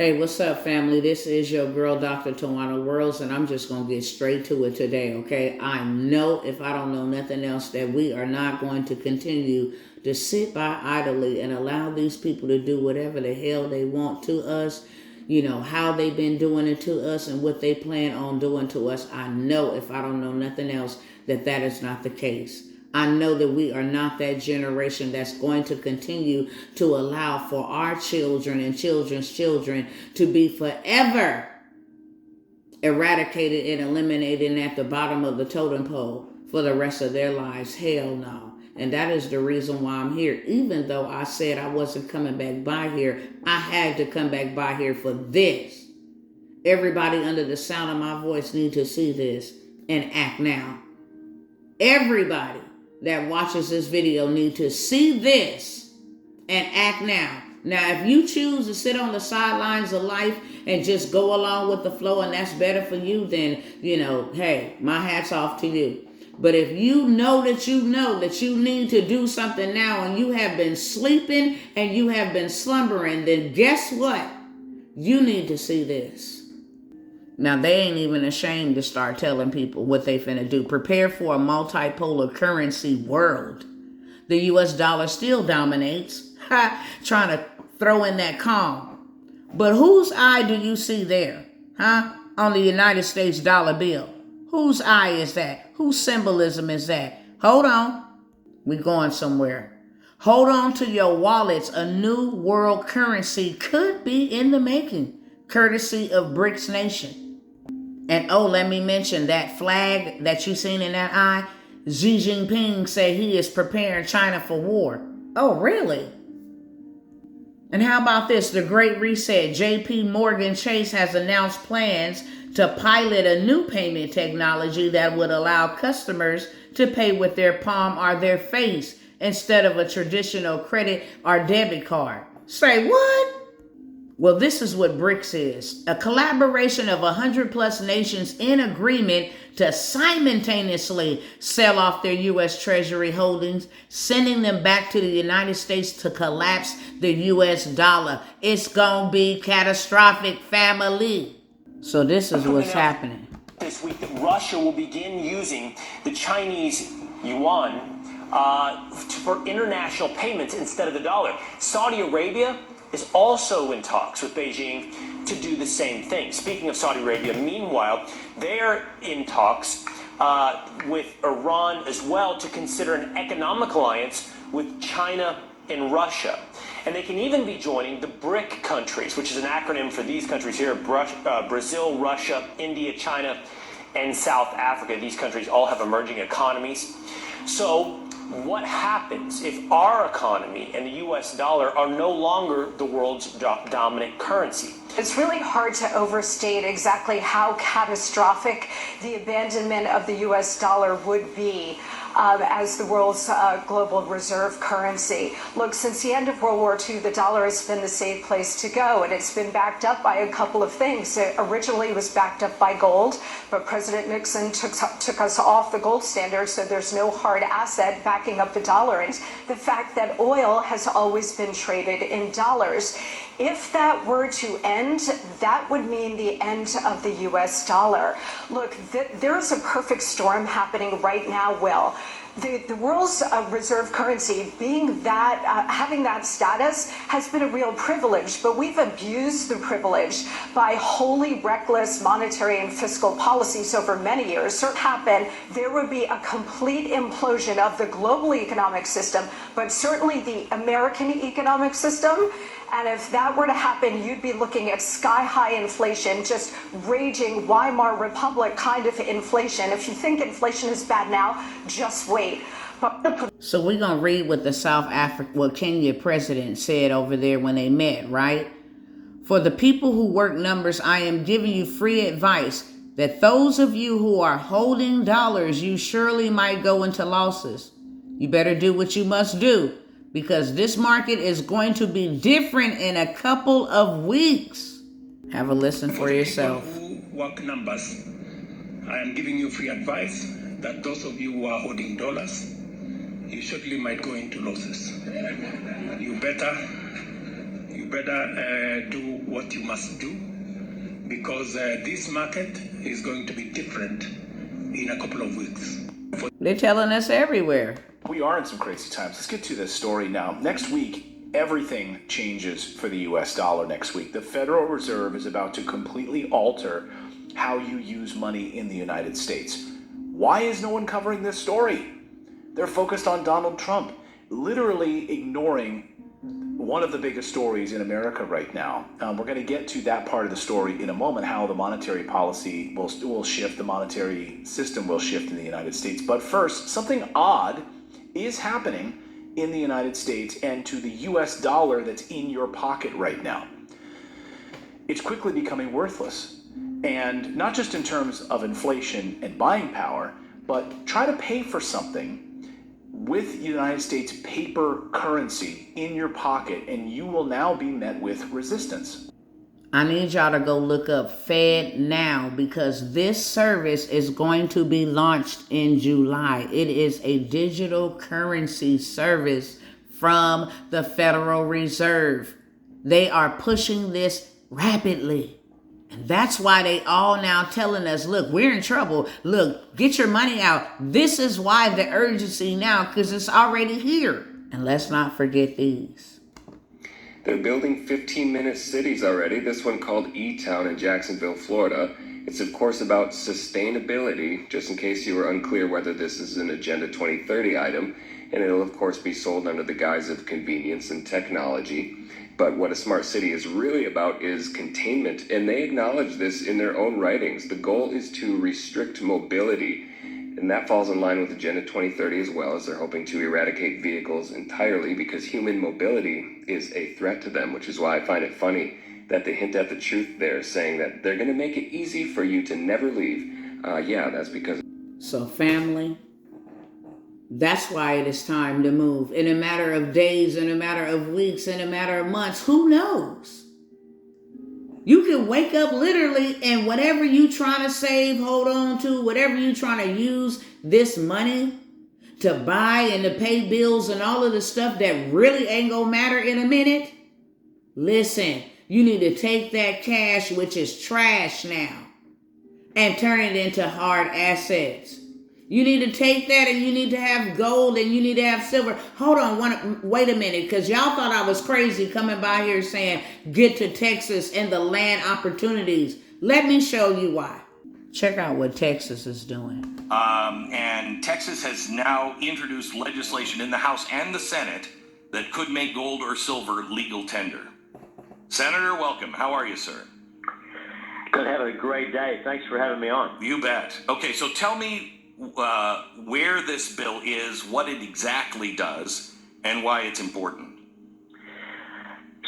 Hey, what's up, family? This is your girl, Dr. Tawana Worlds, and I'm just going to get straight to it today, okay? I know, if I don't know nothing else, that we are not going to continue to sit by idly and allow these people to do whatever the hell they want to us, you know, how they've been doing it to us and what they plan on doing to us. I know, if I don't know nothing else, that that is not the case. I know that we are not that generation that's going to continue to allow for our children and children's children to be forever eradicated and eliminated at the bottom of the totem pole for the rest of their lives. Hell no. And that is the reason why I'm here. Even though I said I wasn't coming back by here, I had to come back by here for this. Everybody under the sound of my voice needs to see this and act now. Everybody that watches this video need to see this and act now. Now, if you choose to sit on the sidelines of life and just go along with the flow and that's better for you, then, you know, hey, my hat's off to you. But if you know that you need to do something now and you have been sleeping and you have been slumbering, then guess what? You need to see this. Now, they ain't even ashamed to start telling people what they finna do. Prepare for a multipolar currency world. The U.S. dollar still dominates, trying to throw in that calm. But whose eye do you see there, on the United States dollar bill? Whose eye is that? Whose symbolism is that? Hold on. We're going somewhere. Hold on to your wallets. A new world currency could be in the making, courtesy of BRICS Nation. And oh, let me mention that flag that you seen in that eye. Xi Jinping said he is preparing China for war. Oh, really? And how about this? The Great Reset. JP Morgan Chase has announced plans to pilot a new payment technology that would allow customers to pay with their palm or their face instead of a traditional credit or debit card. Say what? Well, this is what BRICS is. A collaboration of 100 plus nations in agreement to simultaneously sell off their U.S. Treasury holdings, sending them back to the United States to collapse the U.S. dollar. It's going to be catastrophic, family. So this is what's happening. This week that Russia will begin using the Chinese yuan for international payments instead of the dollar. Saudi Arabia is also in talks with Beijing to do the same thing. Speaking of Saudi Arabia, meanwhile, they're in talks with Iran as well to consider an economic alliance with China and Russia. And they can even be joining the BRIC countries, which is an acronym for these countries here, Brazil, Russia, India, China, and South Africa. These countries all have emerging economies. So what happens if our economy and the U.S. dollar are no longer the world's dominant currency? It's really hard to overstate exactly how catastrophic the abandonment of the U.S. dollar would be as the world's global reserve currency. Look, since the end of World War II, the dollar has been the safe place to go, and it's been backed up by a couple of things. It originally was backed up by gold, but President Nixon took us off the gold standard, so there's no hard asset backing up the dollar. And the fact that oil has always been traded in dollars. If that were to end, that would mean the end of the U.S. dollar. Look, there is a perfect storm happening right now, Will. The world's reserve currency being that, having that status has been a real privilege, but we've abused the privilege by wholly reckless monetary and fiscal policies over many years. So happen, there would be a complete implosion of the global economic system, but certainly the American economic system. And if that were to happen, you'd be looking at sky-high inflation, just raging Weimar Republic kind of inflation. If you think inflation is bad now, just wait. So we're going to read what Kenya president said over there when they met, right? For the people who work numbers, I am giving you free advice that those of you who are holding dollars, you surely might go into losses. You better do what you must do, because this market is going to be different in a couple of weeks. Have a listen for yourself. People who work numbers, I am giving you free advice that those of you who are holding dollars, you surely might go into losses. You better better do what you must do, because this market is going to be different in a couple of weeks. They're telling us everywhere. We are in some crazy times. Let's get to this story now. Next week, everything changes for the US dollar next week. The Federal Reserve is about to completely alter how you use money in the United States. Why is no one covering this story? They're focused on Donald Trump, literally ignoring one of the biggest stories in America right now. We're going to get to that part of the story in a moment, how the monetary policy will shift, the monetary system will shift in the United States. But first, something odd is happening in the United States and to the US dollar that's in your pocket right now. It's quickly becoming worthless. And not just in terms of inflation and buying power, but try to pay for something with United States paper currency in your pocket, and you will now be met with resistance. I need y'all to go look up Fed Now, because this service is going to be launched in July. It is a digital currency service from the Federal Reserve. They are pushing this rapidly. And that's why they all now telling us, look, we're in trouble. Look, get your money out. This is why the urgency now, because it's already here. And let's not forget these. They're building 15-minute cities already, this one called E-Town in Jacksonville, Florida. It's, of course, about sustainability, just in case you were unclear whether this is an Agenda 2030 item. And it'll, of course, be sold under the guise of convenience and technology. But what a smart city is really about is containment, and they acknowledge this in their own writings. The goal is to restrict mobility, and that falls in line with Agenda 2030 as well, as they're hoping to eradicate vehicles entirely because human mobility is a threat to them, which is why I find it funny that they hint at the truth there, saying that they're going to make it easy for you to never leave. Yeah, that's because... So family, that's why it is time to move. In a matter of days, in a matter of weeks, in a matter of months, who knows? You can wake up literally and whatever you trying to save, hold on to, whatever you trying to use this money to buy and to pay bills and all of the stuff that really ain't gonna matter in a minute. Listen, you need to take that cash, which is trash now, and turn it into hard assets. You need to take that and you need to have gold and you need to have silver. Hold on, wait a minute, because y'all thought I was crazy coming by here saying get to Texas and the land opportunities. Let me show you why. Check out what Texas is doing. And Texas has now introduced legislation in the House and the Senate that could make gold or silver legal tender. Senator, welcome. How are you, sir? Good, having a great day. Thanks for having me on. You bet. Okay, so tell me where this bill is, what it exactly does, and why it's important.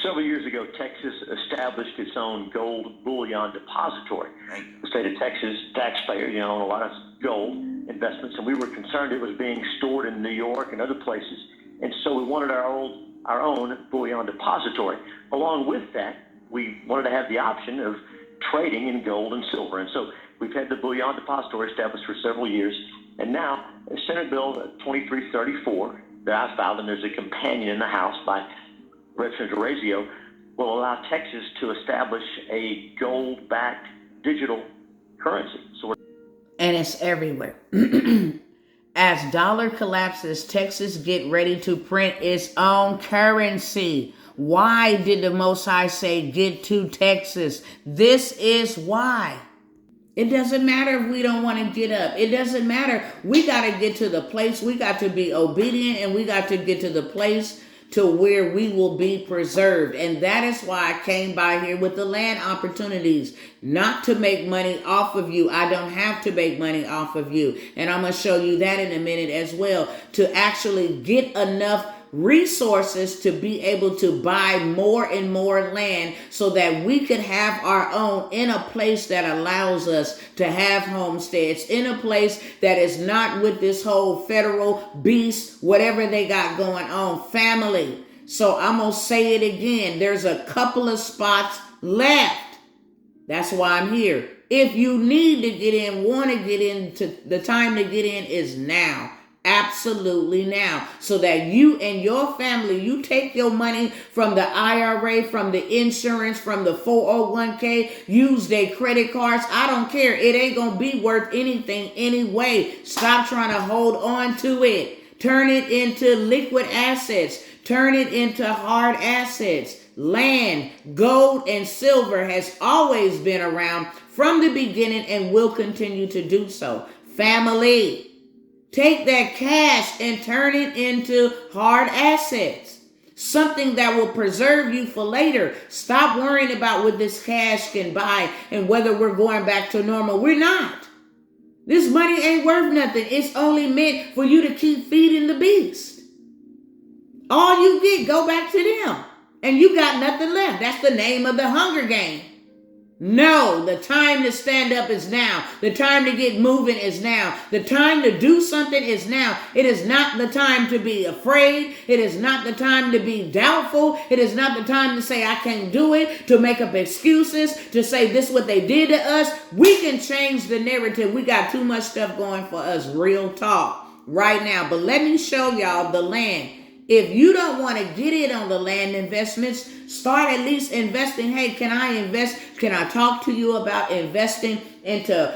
Several years ago, Texas established its own gold bullion depository. Right. The state of Texas taxpayers, own a lot of gold investments, and we were concerned it was being stored in New York and other places, and so we wanted our own bullion depository. Along with that, we wanted to have the option of trading in gold and silver, and so we've had the bullion depository established for several years, and now Senate Bill 2334 that I filed, and there's a companion in the House by Representative Razio, will allow Texas to establish a gold-backed digital currency. And it's everywhere. As dollar collapses, Texas get ready to print its own currency. Why did the Most High say get to Texas? This is why. It doesn't matter if we don't want to get up. It doesn't matter. We got to get to the place. We got to be obedient, and we got to get to the place to where we will be preserved. And that is why I came by here with the land opportunities, not to make money off of you. I don't have to make money off of you. And I'm going to show you that in a minute as well, to actually get enough resources to be able to buy more and more land so that we could have our own in a place that allows us to have homesteads, in a place that is not with this whole federal beast, whatever they got going on, family. So I'm going to say it again. There's a couple of spots left. That's why I'm here. If you need to get in, want to get into, the time to get in is now. Absolutely now. So that you and your family, you take your money from the IRA, from the insurance, from the 401k, use their credit cards. I don't care. It ain't going to be worth anything anyway. Stop trying to hold on to it. Turn it into liquid assets. Turn it into hard assets. Land, gold, and silver has always been around from the beginning and will continue to do so. Family, take that cash and turn it into hard assets. Something that will preserve you for later. Stop worrying about what this cash can buy and whether we're going back to normal. We're not. This money ain't worth nothing. It's only meant for you to keep feeding the beast. All you get, go back to them. And you got nothing left. That's the name of the Hunger Game. No, the time to stand up is now. The time to get moving is now. The time to do something is now. It is not the time to be afraid. It is not the time to be doubtful. It is not the time to say I can't do it, to make up excuses, to say this is what they did to us. We can change the narrative. We got too much stuff going for us. Real talk right now. But let me show y'all the land. If you don't want to get in on the land investments, start at least investing. Hey, can I invest? Can I talk to you about investing into,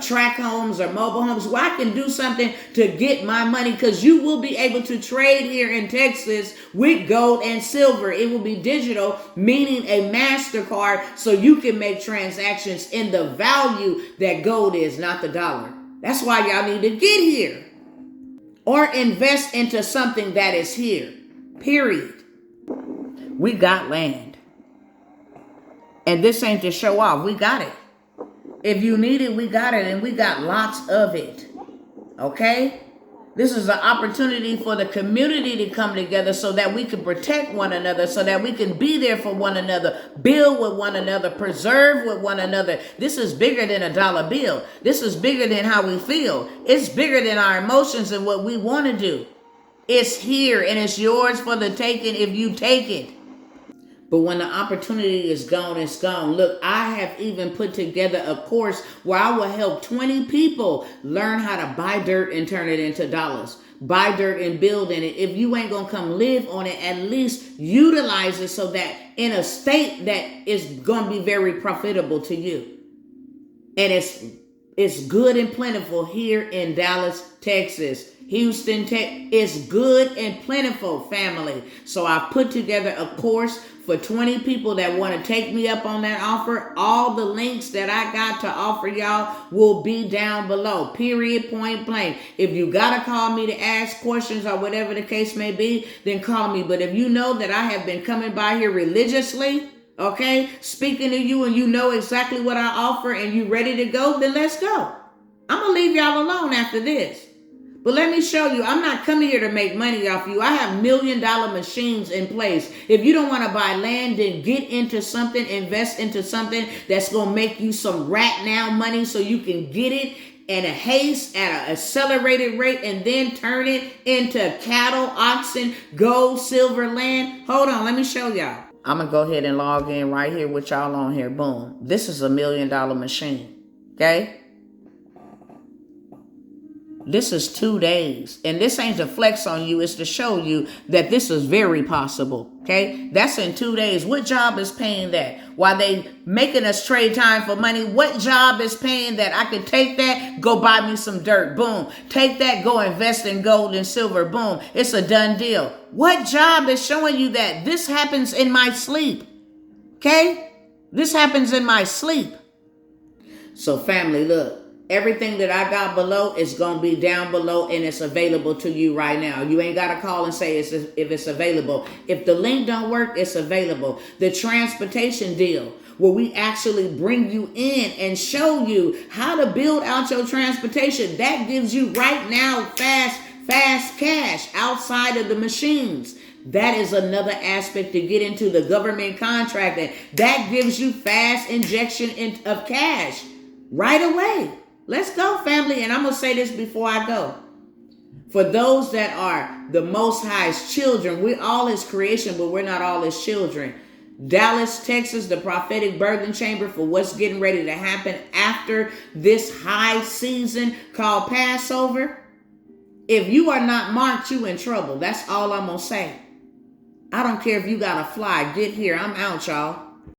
tract homes or mobile homes where I can do something to get my money? Because you will be able to trade here in Texas with gold and silver. It will be digital, meaning a MasterCard, so you can make transactions in the value that gold is, not the dollar. That's why y'all need to get here. Or invest into something that is here. Period. We got land. And this ain't to show off. We got it. If you need it, we got it. And we got lots of it. Okay? This is an opportunity for the community to come together so that we can protect one another, so that we can be there for one another, build with one another, preserve with one another. This is bigger than a dollar bill. This is bigger than how we feel. It's bigger than our emotions and what we want to do. It's here and it's yours for the taking if you take it. But when the opportunity is gone, it's gone. Look, I have even put together a course where I will help 20 people learn how to buy dirt and turn it into dollars. Buy dirt and build in it. If you ain't going to come live on it, at least utilize it so that in a state that is going to be very profitable to you. And it's good and plentiful here in Dallas, Texas. Houston, it's good and plentiful, family. So I put together a course for 20 people that want to take me up on that offer. All the links that I got to offer y'all will be down below. Period, point blank. If you got to call me to ask questions or whatever the case may be, then call me. But if you know that I have been coming by here religiously, okay, speaking to you, and you know exactly what I offer and you ready to go, then let's go. I'm going to leave y'all alone after this. But let me show you, I'm not coming here to make money off you. I have $1 million machines in place. If you don't want to buy land, then get into something, invest into something that's going to make you some rat now money so you can get it in a haste at an accelerated rate and then turn it into cattle, oxen, gold, silver, land. Hold on, let me show y'all. I'm going to go ahead and log in right here with y'all on here. Boom. This is $1 million machine. Okay? This is 2 days. And this ain't to flex on you. It's to show you that this is very possible. Okay? That's in 2 days. What job is paying that? While they making us trade time for money, what job is paying that? I can take that, go buy me some dirt. Boom. Take that, go invest in gold and silver. Boom. It's a done deal. What job is showing you that? This happens in my sleep. Okay? This happens in my sleep. So family, look. Everything that I got below is going to be down below and it's available to you right now. You ain't got to call and say if it's available. If the link don't work, it's available. The transportation deal where we actually bring you in and show you how to build out your transportation. That gives you right now fast cash outside of the machines. That is another aspect to get into the government contracting. That gives you fast injection of cash right away. Let's go, family. And I'm going to say this before I go. For those that are the Most High's children, we're all his creation, but we're not all his children. Dallas, Texas, the prophetic birthing chamber for what's getting ready to happen after this high season called Passover. If you are not marked, you in trouble. That's all I'm going to say. I don't care if you got to fly. Get here. I'm out, y'all.